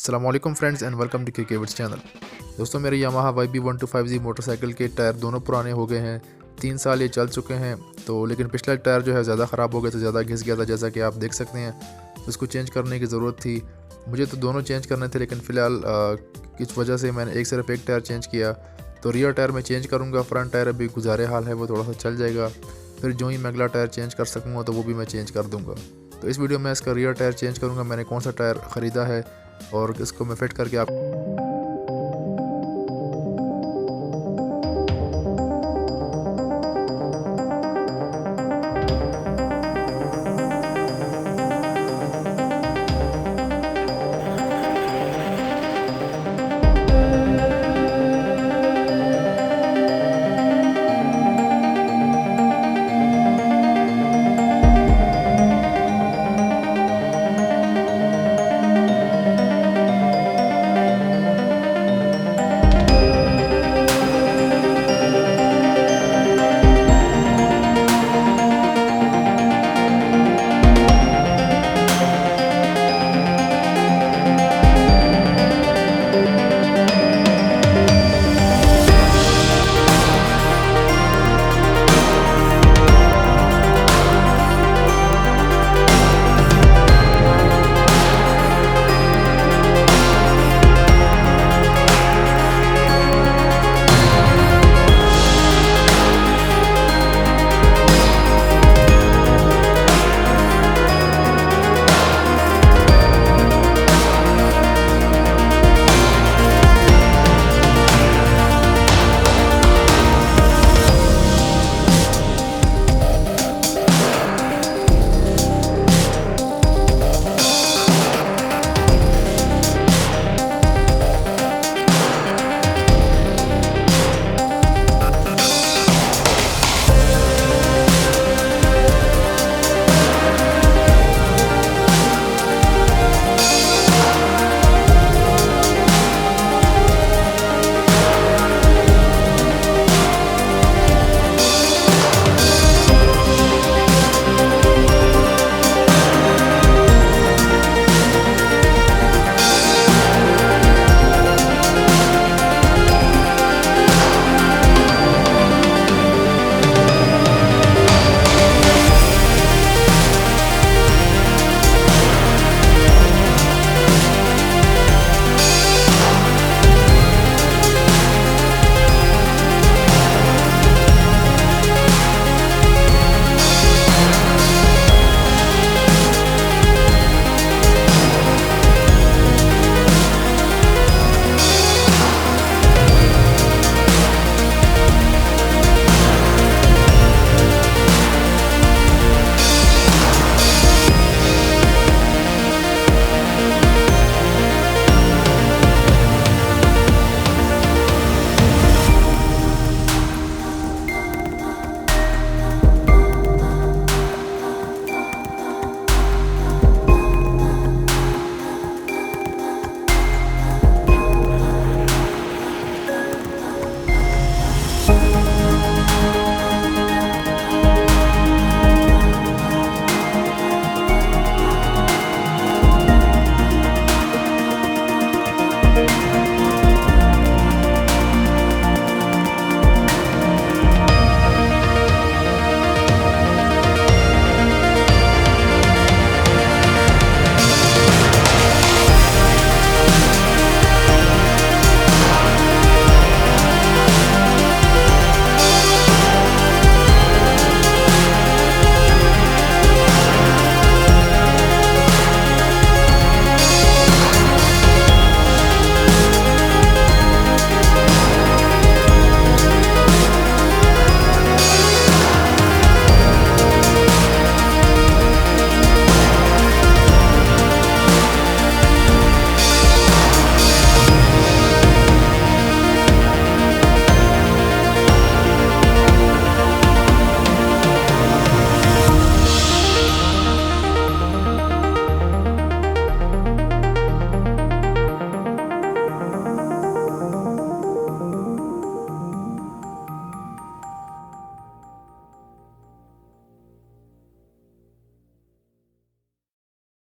अस्सलामुअलैकुम friends and welcome to crickets channel. दोस्तों, मेरे यामाहा YB125Z मोटरसाइकिल के टायर दोनों पुराने हो गए हैं। 3 साल ये चल चुके हैं तो लेकिन पिछला टायर जो है ज़्यादा ख़राब हो गया था, ज़्यादा घिस गया था जैसा कि आप देख सकते हैं। तो इसको चेंज करने की ज़रूरत थी। मुझे तो दोनों चेंज करने थे लेकिन फ़िलहाल किस वजह से मैंने सिर्फ एक टायर चेंज किया। तो रियर टायर मैं चेंज करूँगा, फ्रंट टायर अभी गुजारे हाल है, वो थोड़ा सा चल जाएगा। फिर जो ही मैं अगला टायर चेंज कर सकूँगा तो वो भी मैं चेंज कर दूँगा। तो इस वीडियो में इसका रियर टायर चेंज करूँगा, मैंने कौन सा टायर ख़रीदा है और इसको मैं फिट करके आप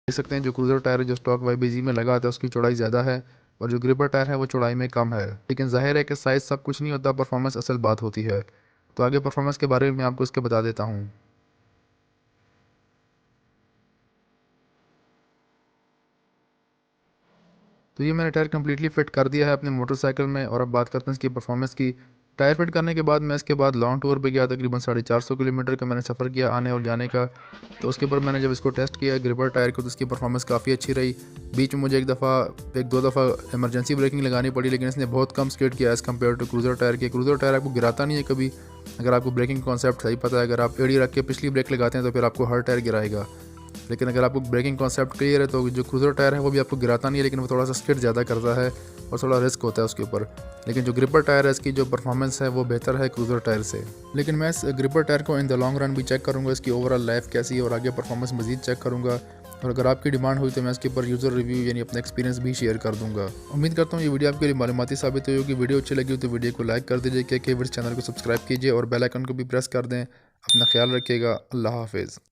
देख सकते हैं जो क्रूज़र टायर जो स्टॉक YBG में लगा था उसकी चौड़ाई ज़्यादा है और जो ग्रिपर टायर है वो चौड़ाई में कम है। लेकिन जाहिर है कि साइज़ सब कुछ नहीं होता, परफॉर्मेंस असल बात होती है। तो आगे परफॉर्मेंस के बारे में मैं आपको इसके बता देता हूँ। तो ये मैंने टायर कम्प्लीटली फ़िट कर दिया है अपने मोटरसाइकिल में। और अब बात करते हैं इसकी परफॉर्मेंस की। टायर फिट करने के बाद मैं इसके बाद लॉन्ग टूर पे गया, तकरीबन 450 किलोमीटर का मैंने सफ़र किया आने और जाने का। तो उसके ऊपर मैंने जब इसको टेस्ट किया ग्रिपर टायर को तो इसकी परफॉर्मेंस काफ़ी अच्छी रही। बीच में मुझे एक दो दफ़ा इमरजेंसी ब्रेकिंग लगानी पड़ी, लेकिन इसने बहुत कम स्किड किया as compare to cruiser tyre के। क्रूज़र टायर आपको गिराता नहीं है कभी, अगर आपको ब्रेकिंग कॉन्सेप्ट सही पता है। अगर आप एड़ी रख के पिछली ब्रेक लगाते हैं तो फिर आपको हर टायर गिराएगा। लेकिन अगर आपको ब्रेकिंग कॉन्सेप्ट क्लियर है तो जो क्रूज़र टायर है वो भी आपको गिराता नहीं है, लेकिन वो थोड़ा सा स्किड ज़्यादा करता है और थोड़ा रिस्क होता है उसके ऊपर। लेकिन जो ग्रिपर टायर है इसकी जो परफॉर्मेंस है वो बेहतर है क्रूज़र टायर से। लेकिन मैं इस ग्रिपर टायर को इन द लॉन्ग रन भी चेक करूँगा, इसकी ओवरऑल लाइफ कैसी है और आगे परफॉर्मेंस मजीद चेक करूँगा। और अगर आपकी डिमांड हुई तो मैं इसके ऊपर यूज़र रिव्यू यानी अपना एक्सपीरियंस भी शेयर कर दूँगा। उम्मीद करता हूँ ये वीडियो आपके लिए मालूमाती साबित हुई होगी। वीडियो अच्छी लगी हो तो वीडियो को लाइक कर दीजिए, KK विड्स चैनल को सब्सक्राइब कीजिए और बेल आइकन को भी प्रेस कर दें। अपना ख्याल रखिएगा। अल्लाह हाफिज़।